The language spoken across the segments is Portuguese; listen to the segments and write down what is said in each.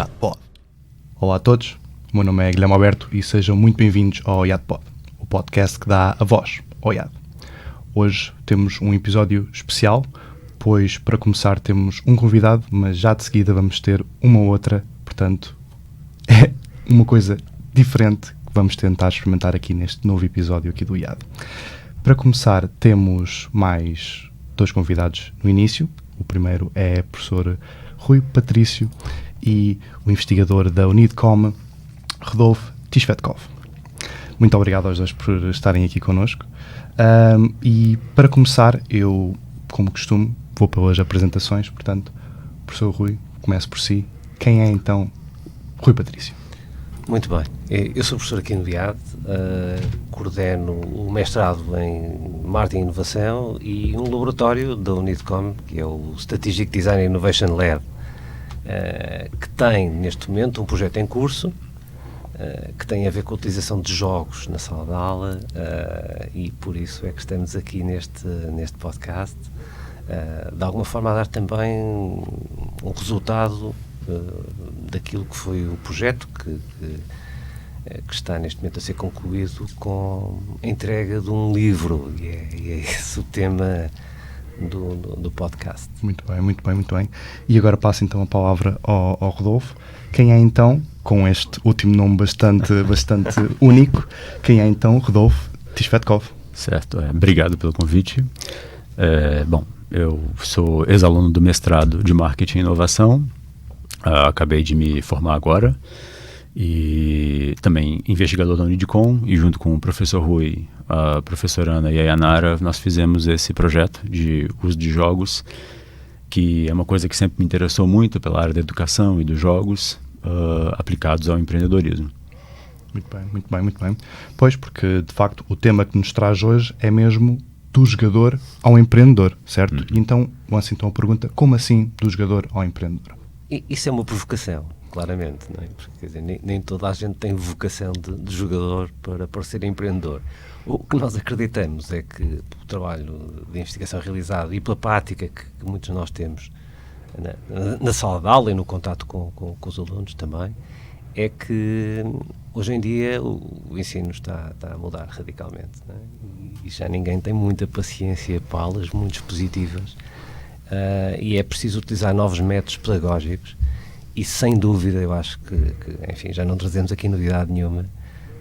IADPod. Olá a todos, o meu nome é Guilherme Alberto e sejam muito bem-vindos ao IADPod, o podcast que dá a voz ao IAD. Hoje temos um episódio especial, pois para começar temos um convidado, mas já de seguida vamos ter uma outra, portanto é uma coisa diferente que vamos tentar experimentar aqui neste novo episódio aqui do IAD. Para começar temos mais dois convidados no início. O primeiro é o professor Rui Patrício e o investigador da Unidcom, Rodolfo Tishvetkov. Muito obrigado aos dois por estarem aqui connosco. E para começar, eu, como costume, vou pelas apresentações. Portanto, professor Rui, comece por si. Quem é então Rui Patrício? Muito bem. Eu sou professor aqui no IAD, coordeno o mestrado em Marketing e Inovação e um laboratório da Unidcom, que é o Strategic Design Innovation Lab, que tem neste momento um projeto em curso que tem a ver com a utilização de jogos na sala de aula e por isso é que estamos aqui neste podcast, de alguma forma a dar também um resultado daquilo que foi o projeto que está neste momento a ser concluído com a entrega de um livro e é esse o tema do podcast. Muito bem. E agora passo então a palavra ao Rodolfo. Quem é então, com este último nome bastante único, quem é então Rodolfo Tishvetkov? Certo, obrigado pelo convite. Bom, eu sou ex-aluno do mestrado de Marketing e Inovação, acabei de me formar agora, e também investigador da Unidcom, e junto com o professor Rui, a professora Ana e a Yanara, nós fizemos esse projeto de uso de jogos, que é uma coisa que sempre me interessou muito pela área da educação e dos jogos aplicados ao empreendedorismo. Muito bem. Pois, porque de facto o tema que nos traz hoje é mesmo do jogador ao empreendedor, certo? E então, lanço então a pergunta, como assim do jogador ao empreendedor? Isso é uma provocação, claramente, não é? Porque, quer dizer, nem toda a gente tem vocação de jogador para ser empreendedor. O que nós acreditamos é que, pelo trabalho de investigação realizado e pela prática que muitos de nós temos na sala de aula e no contato com os alunos também, é que hoje em dia o ensino está a mudar radicalmente, não é? E já ninguém tem muita paciência para aulas muito expositivas. E é preciso utilizar novos métodos pedagógicos e sem dúvida eu acho que enfim, já não trazemos aqui novidade nenhuma.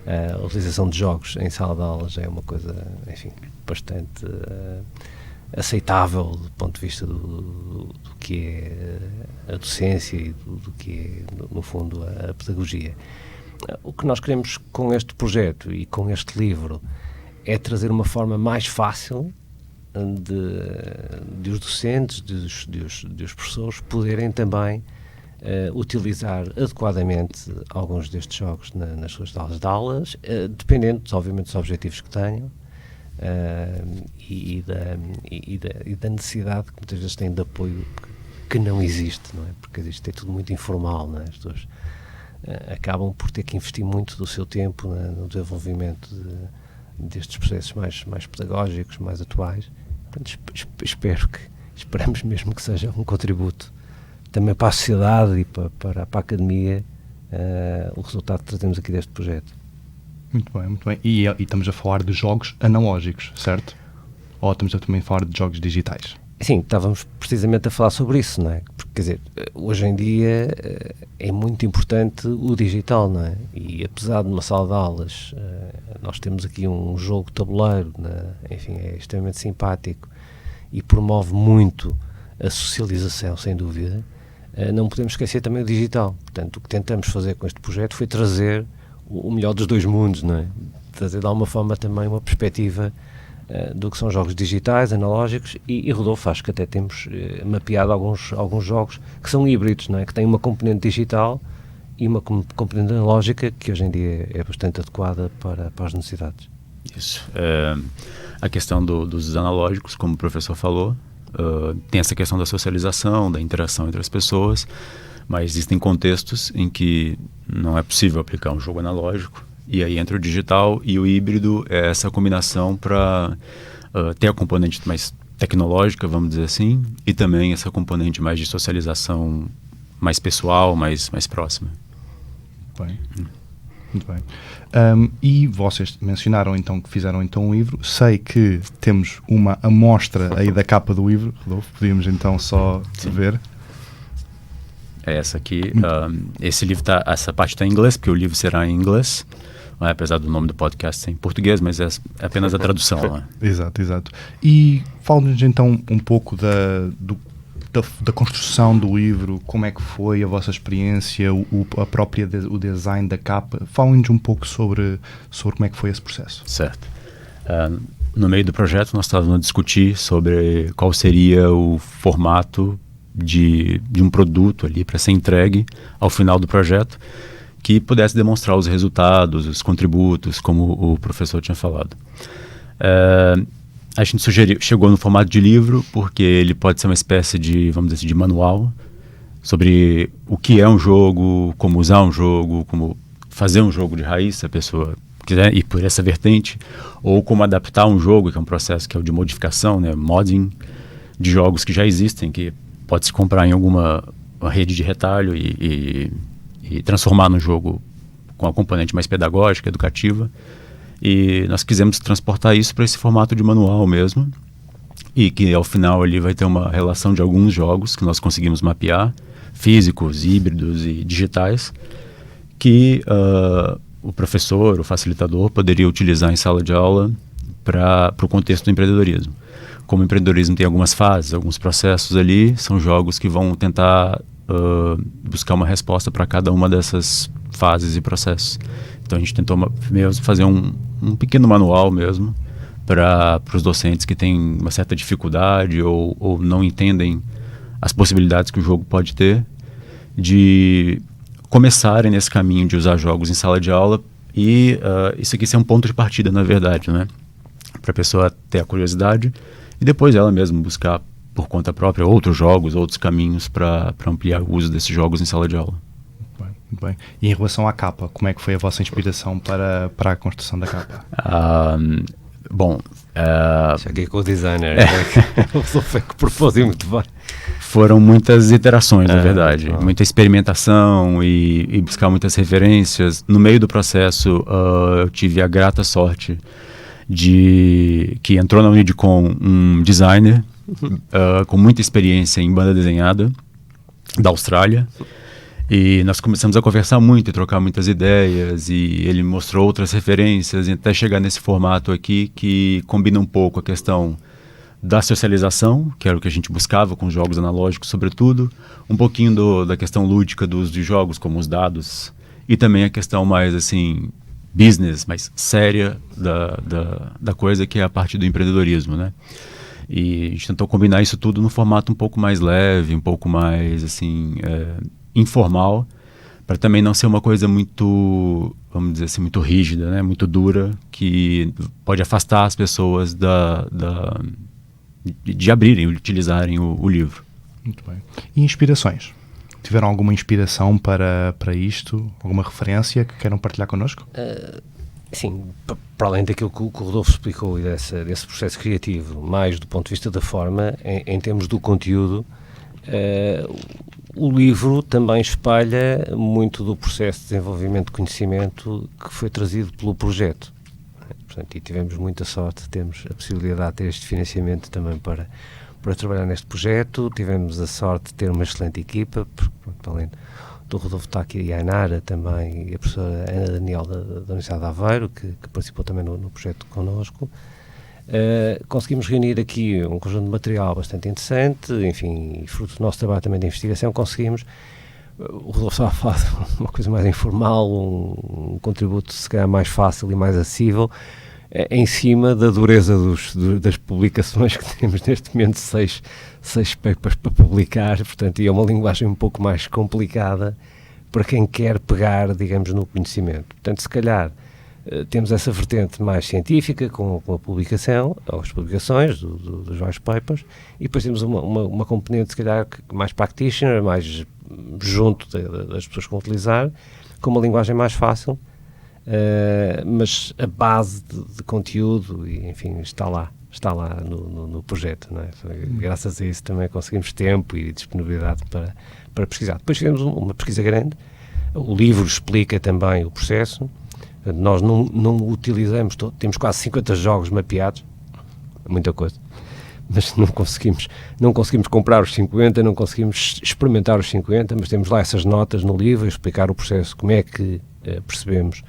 A utilização de jogos em sala de aulas é uma coisa, enfim, bastante aceitável do ponto de vista do que é a docência e do que é, no fundo, a pedagogia. O que nós queremos com este projeto e com este livro é trazer uma forma mais fácil de os docentes, de os professores poderem também utilizar adequadamente alguns destes jogos nas suas salas de aulas, dependendo, obviamente, dos objetivos que tenham e da necessidade que muitas vezes têm de apoio que não existe, não é? Porque isto é tudo muito informal, não é? As pessoas acabam por ter que investir muito do seu tempo no desenvolvimento destes processos mais pedagógicos, mais atuais. Portanto, esperamos mesmo que seja um contributo também para a sociedade e para a academia o resultado que trazemos aqui deste projeto. Muito bem. E estamos a falar de jogos analógicos, certo? Ou estamos a também falar de jogos digitais? Sim, estávamos precisamente a falar sobre isso, não é? Porque, quer dizer, hoje em dia é muito importante o digital, não é? E apesar de uma sala de aulas, nós temos aqui um jogo de tabuleiro, enfim, é extremamente simpático e promove muito a socialização, sem dúvida, não podemos esquecer também o digital. Portanto, o que tentamos fazer com este projeto foi trazer o melhor dos dois mundos, não é? Trazer de alguma forma também uma perspectiva do que são jogos digitais, analógicos, e Rodolfo, acho que até temos mapeado alguns jogos que são híbridos, não é? Que têm uma componente digital e uma componente analógica que hoje em dia é bastante adequada para as necessidades. Isso. A questão dos analógicos, como o professor falou, tem essa questão da socialização, da interação entre as pessoas, mas existem contextos em que não é possível aplicar um jogo analógico. E aí entra o digital, e o híbrido é essa combinação para ter a componente mais tecnológica, vamos dizer assim, e também essa componente mais de socialização mais pessoal, mais próxima. Muito bem. E vocês mencionaram então que fizeram então um livro. Sei que temos uma amostra aí da capa do livro. Rodolfo, podíamos então só ver. É essa aqui. Esse livro essa parte está em inglês, porque o livro será em inglês. Apesar do nome do podcast ser em português, mas é apenas a tradução. Né? Exato. E fala-nos então um pouco da construção do livro, como é que foi a vossa experiência, o design da capa. Falem-nos um pouco sobre como é que foi esse processo. Certo. No meio do projeto nós estávamos a discutir sobre qual seria o formato de um produto ali para ser entregue ao final do projeto, que pudesse demonstrar os resultados, os contributos, como o professor tinha falado. A gente chegou no formato de livro, porque ele pode ser uma espécie de, vamos dizer, de manual sobre o que é um jogo, como usar um jogo, como fazer um jogo de raiz, se a pessoa quiser ir por essa vertente, ou como adaptar um jogo, que é um processo que é o de modificação, né, modding, de jogos que já existem, que pode se comprar em alguma rede de retalho e transformar no jogo com a componente mais pedagógica, educativa. E nós quisemos transportar isso para esse formato de manual mesmo, e que ao final ali vai ter uma relação de alguns jogos que nós conseguimos mapear, físicos, híbridos e digitais, que o professor, o facilitador, poderia utilizar em sala de aula para o contexto do empreendedorismo. Como o empreendedorismo tem algumas fases, alguns processos ali, são jogos que vão tentar buscar uma resposta para cada uma dessas fases e processos. Então a gente tentou mesmo fazer um pequeno manual mesmo para os docentes que têm uma certa dificuldade ou não entendem as possibilidades que o jogo pode ter, de começarem nesse caminho de usar jogos em sala de aula, e isso aqui ser um ponto de partida, na verdade, né? Para a pessoa ter a curiosidade e depois ela mesma buscar por conta própria outros jogos, outros caminhos para ampliar o uso desses jogos em sala de aula. Muito bem. E em relação à capa, como é que foi a vossa inspiração para a construção da capa? Cheguei com o designer, o Rodolfo que propôs muito bem. Foram muitas iterações, na verdade, muita experimentação e buscar muitas referências. No meio do processo, eu tive a grata sorte de que entrou na Unidcom um designer com muita experiência em banda desenhada da Austrália. E nós começamos a conversar muito e trocar muitas ideias, e ele me mostrou outras referências, até chegar nesse formato aqui que combina um pouco a questão da socialização, que era o que a gente buscava com os jogos analógicos sobretudo, um pouquinho da questão lúdica do uso de jogos, como os dados, e também a questão mais assim, business, mais séria da coisa, que é a parte do empreendedorismo, né? E a gente tentou combinar isso tudo no formato um pouco mais leve, um pouco mais assim... informal, para também não ser uma coisa muito, vamos dizer assim, muito rígida, né? Muito dura, que pode afastar as pessoas de abrirem, utilizarem o livro. Muito bem. E inspirações? Tiveram alguma inspiração para isto? Alguma referência que queiram partilhar connosco? Sim, para além daquilo que o Rodolfo explicou e desse processo criativo, mais do ponto de vista da forma, em termos do conteúdo, o livro também espalha muito do processo de desenvolvimento de conhecimento que foi trazido pelo projeto. Portanto, e tivemos muita sorte de termos a possibilidade de ter este financiamento também para trabalhar neste projeto. Tivemos a sorte de ter uma excelente equipa, porque, além do Rodolfo está aqui e a Ainara também, e a professora Ana Daniel da Universidade de Aveiro, que participou também no projeto connosco. Conseguimos reunir aqui um conjunto de material bastante interessante, enfim, fruto do nosso trabalho também de investigação, conseguimos, o Rodolfo estava a falar de uma coisa mais informal, um contributo se calhar mais fácil e mais acessível, em cima da dureza das publicações que temos neste momento, seis papers para publicar, portanto, e é uma linguagem um pouco mais complicada para quem quer pegar, digamos, no conhecimento. Portanto, se calhar, temos essa vertente mais científica com a publicação, ou as publicações dos white papers, e depois temos uma componente, se calhar, mais practitioner, mais junto das pessoas que vão utilizar, com uma linguagem mais fácil, mas a base de conteúdo, enfim, está lá. está lá no projeto, não é? Graças a isso também conseguimos tempo e disponibilidade para pesquisar. Depois fizemos uma pesquisa grande, o livro explica também o processo, nós não utilizamos, temos quase 50 jogos mapeados, muita coisa, mas não conseguimos comprar os 50, não conseguimos experimentar os 50, mas temos lá essas notas no livro, a explicar o processo, como é que percebemos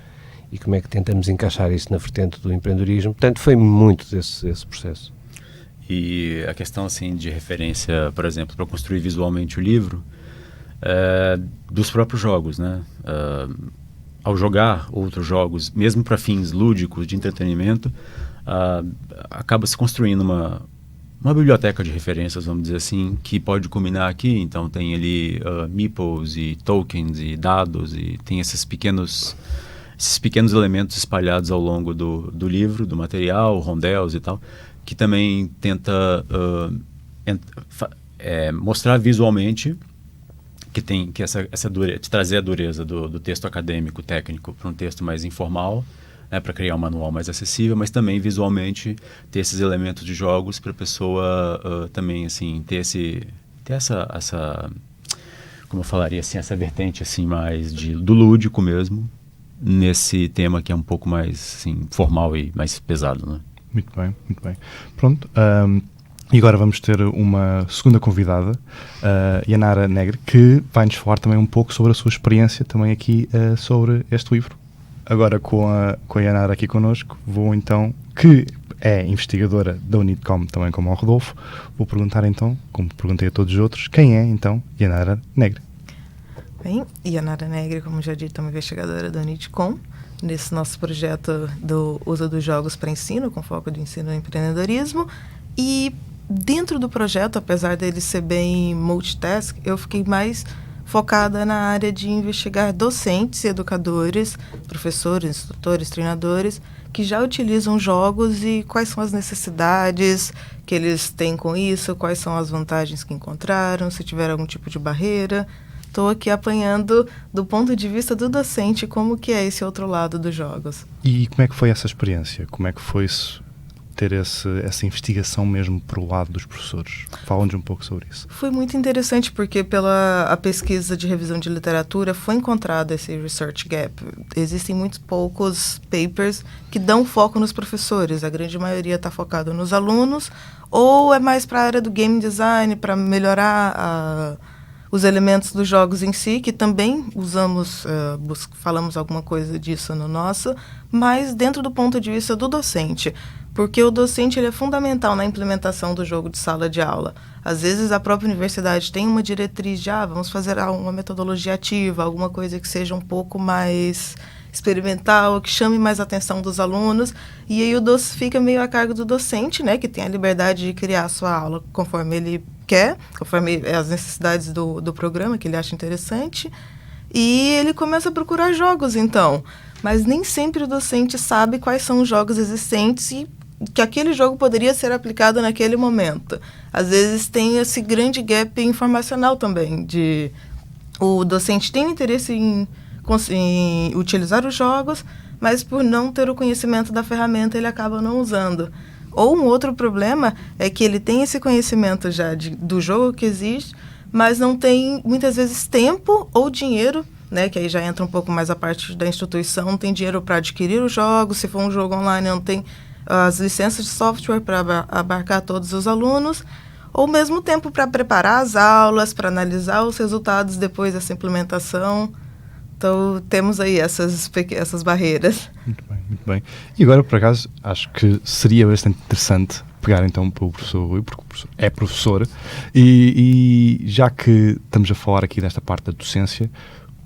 e como é que tentamos encaixar isso na vertente do empreendedorismo. Portanto, foi muito desse processo. E a questão assim de referência, por exemplo, para construir visualmente o livro, dos próprios jogos, né? Ao jogar outros jogos, mesmo para fins lúdicos, de entretenimento, acaba se construindo uma biblioteca de referências, vamos dizer assim, que pode culminar aqui. Então tem ali meeples e tokens e dados, e tem esses pequenos elementos espalhados ao longo do livro, do material, rondels e tal, que também tenta mostrar visualmente que essa dureza, de trazer a dureza do texto acadêmico, técnico, para um texto mais informal, né, para criar um manual mais acessível, mas também visualmente ter esses elementos de jogos para a pessoa também assim ter essa, como eu falaria assim, essa vertente assim mais do lúdico mesmo, nesse tema que é um pouco mais assim, formal e mais pesado, né? Muito bem, muito bem. Pronto, e agora vamos ter uma segunda convidada, Yanara Negre, que vai-nos falar também um pouco sobre a sua experiência também aqui sobre este livro. Agora com a Yanara aqui connosco, vou então, que é investigadora da Unidcom também como o Rodolfo, vou perguntar então, como perguntei a todos os outros, quem é então Yanara Negre? Bem, Yanara Negre, como já dito, é uma investigadora da Unidcom, nesse nosso projeto do uso dos jogos para ensino, com foco de ensino e empreendedorismo. E dentro do projeto, apesar dele ser bem multitask, eu fiquei mais focada na área de investigar docentes e educadores, professores, instrutores, treinadores, que já utilizam jogos e quais são as necessidades que eles têm com isso, quais são as vantagens que encontraram, se tiver algum tipo de barreira. Estou aqui apanhando do ponto de vista do docente como que é esse outro lado dos jogos. E como é que foi essa experiência? Como é que foi ter essa investigação mesmo para o lado dos professores? Fala-nos um pouco sobre isso. Foi muito interessante porque pela pesquisa de revisão de literatura foi encontrado esse research gap. Existem muito poucos papers que dão foco nos professores. A grande maioria está focado nos alunos ou é mais para a área do game design, para melhorar os elementos dos jogos em si, que também usamos, falamos alguma coisa disso no nosso, mas dentro do ponto de vista do docente, porque o docente ele é fundamental na implementação do jogo de sala de aula. Às vezes a própria universidade tem uma diretriz de vamos fazer uma metodologia ativa, alguma coisa que seja um pouco mais experimental, que chame mais a atenção dos alunos, e aí o fica meio a cargo do docente, né, que tem a liberdade de criar a sua aula conforme ele quer, conforme as necessidades do programa, que ele acha interessante, e ele começa a procurar jogos, então. Mas nem sempre o docente sabe quais são os jogos existentes e que aquele jogo poderia ser aplicado naquele momento. Às vezes tem esse grande gap informacional também, o docente tem interesse em utilizar os jogos, mas por não ter o conhecimento da ferramenta, ele acaba não usando. Ou um outro problema é que ele tem esse conhecimento já do jogo que existe, mas não tem, muitas vezes, tempo ou dinheiro, né, que aí já entra um pouco mais a parte da instituição, não tem dinheiro para adquirir os jogos, se for um jogo online, não tem as licenças de software para abarcar todos os alunos, ou mesmo tempo para preparar as aulas, para analisar os resultados depois dessa implementação. Então, temos aí essas barreiras. Muito bem, muito bem. E agora, por acaso, acho que seria bastante interessante pegar então para o professor Rui, porque o professor é professor, e já que estamos a falar aqui desta parte da docência,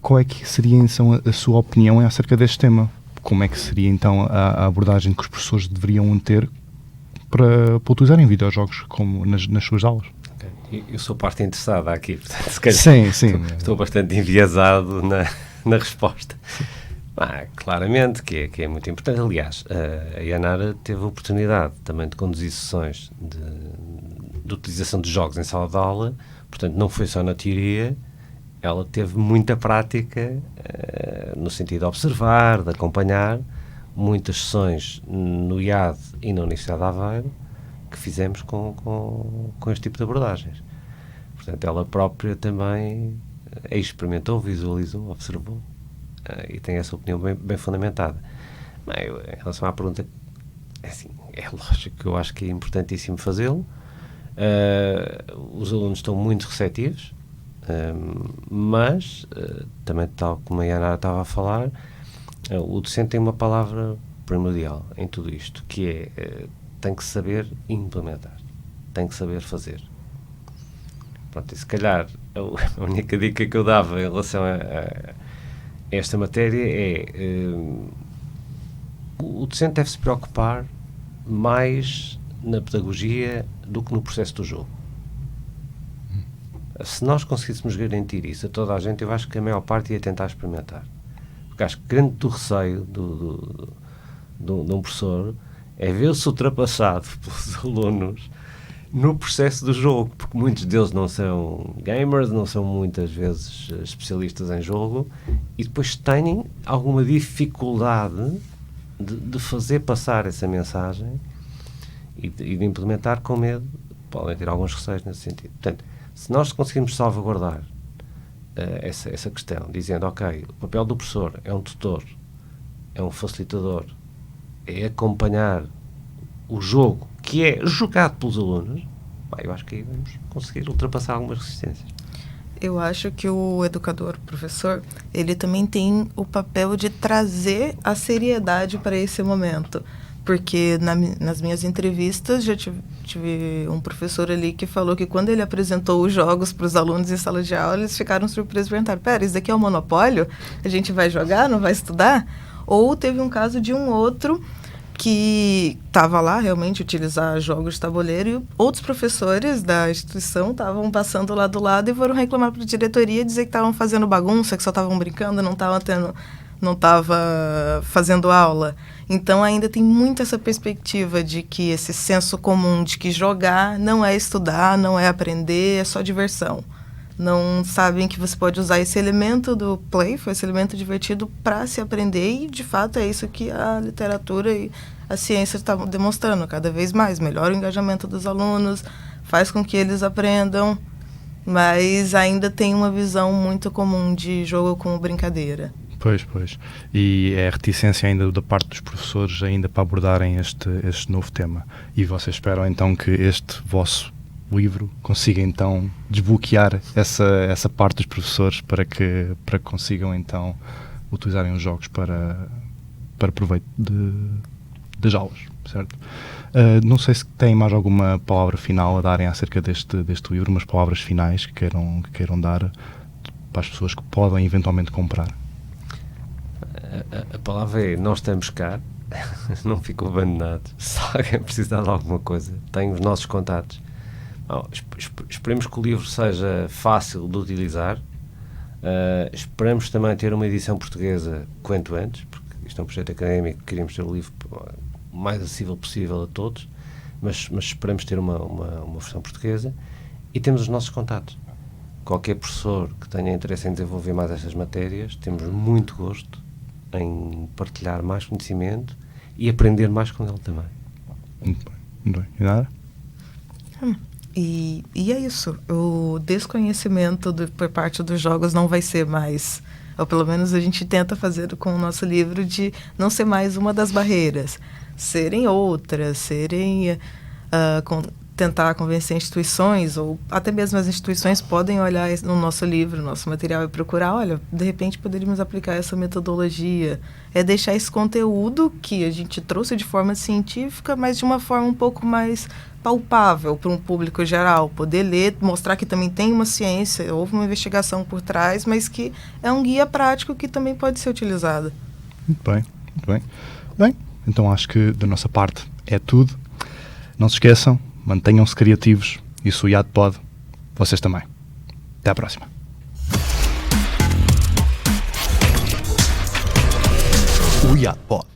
qual é que seria então a sua opinião acerca deste tema? Como é que seria então a abordagem que os professores deveriam ter para utilizarem videojogos como nas suas aulas? Eu sou parte interessada aqui, portanto, se calhar sim. Estou bastante enviesado na resposta. Claramente que é muito importante. Aliás, a Yanara teve a oportunidade também de conduzir sessões de utilização de jogos em sala de aula, portanto não foi só na teoria, ela teve muita prática no sentido de observar, de acompanhar, muitas sessões no IAD e na Universidade de Aveiro, que fizemos com este tipo de abordagens. Portanto, ela própria também experimentou, visualizou, observou e tem essa opinião bem fundamentada. Bem, em relação à pergunta, assim, é lógico que eu acho que é importantíssimo fazê-lo. Os alunos estão muito receptivos, mas também, tal como a Yanara estava a falar, o docente tem uma palavra primordial em tudo isto, que é tem que saber implementar, tem que saber fazer. Pronto, e se calhar a única dica que eu dava em relação a esta matéria é o docente deve se preocupar mais na pedagogia do que no processo do jogo. Se nós conseguíssemos garantir isso a toda a gente, eu acho que a maior parte ia tentar experimentar. Porque acho que grande do receio de um professor é ver-se ultrapassado pelos alunos no processo do jogo, porque muitos deles não são gamers, não são muitas vezes especialistas em jogo, e depois têm alguma dificuldade de fazer passar essa mensagem e de implementar com medo. Podem ter alguns receios nesse sentido. Portanto, se nós conseguirmos salvaguardar essa questão, dizendo, ok, o papel do professor é um tutor, é um facilitador, é acompanhar o jogo que é jogado pelos alunos, eu acho que aí vamos conseguir ultrapassar algumas resistências. Eu acho que o educador, o professor, ele também tem o papel de trazer a seriedade para esse momento. Porque nas minhas entrevistas já tive um professor ali que falou que quando ele apresentou os jogos para os alunos em sala de aula, eles ficaram surpresos e perguntaram, pera, isso daqui é um monopólio? A gente vai jogar, não vai estudar? Ou teve um caso de um outro que estava lá realmente utilizar jogos de tabuleiro e outros professores da instituição estavam passando lá do lado e foram reclamar para a diretoria e dizer que estavam fazendo bagunça, que só estavam brincando, não estava fazendo aula. Então ainda tem muito essa perspectiva de que esse senso comum de que jogar não é estudar, não é aprender, é só diversão. Não sabem que você pode usar esse elemento do play, esse elemento divertido, para se aprender, e de fato é isso que a literatura e a ciência estão demonstrando cada vez mais. Melhora o engajamento dos alunos, faz com que eles aprendam, mas ainda tem uma visão muito comum de jogo como brincadeira. Pois. E é a reticência ainda da parte dos professores ainda para abordarem este novo tema. E vocês esperam então que este vosso livro consiga então desbloquear essa parte dos professores para que consigam então utilizarem os jogos para proveito das aulas, certo? Não sei se têm mais alguma palavra final a darem acerca deste livro, umas palavras finais que queiram dar para as pessoas que podem eventualmente comprar. A palavra é: nós estamos cá, não ficam abandonados. Se alguém precisar de alguma coisa, tem os nossos contatos. Esperemos que o livro seja fácil de utilizar. Esperamos também ter uma edição portuguesa quanto antes, porque isto é um projeto académico, queríamos ter o livro o mais acessível possível a todos, mas esperamos ter uma versão portuguesa, e temos os nossos contatos. Qualquer professor que tenha interesse em desenvolver mais estas matérias, temos muito gosto em partilhar mais conhecimento e aprender mais com ele também. Muito bem. E nada? E é isso. O desconhecimento por parte dos jogos não vai ser mais, ou pelo menos a gente tenta fazer com o nosso livro, de não ser mais uma das barreiras, serem outras, tentar convencer instituições, ou até mesmo as instituições podem olhar no nosso livro, no nosso material, e procurar, olha, de repente poderíamos aplicar essa metodologia. É deixar esse conteúdo que a gente trouxe de forma científica, mas de uma forma um pouco mais palpável para um público geral, poder ler, mostrar que também tem uma ciência, houve uma investigação por trás, mas que é um guia prático que também pode ser utilizado. Muito bem. Bem, então acho que da nossa parte é tudo. Não se esqueçam, mantenham-se criativos, e se o IAD pode, vocês também. Até à próxima. O IAD pode.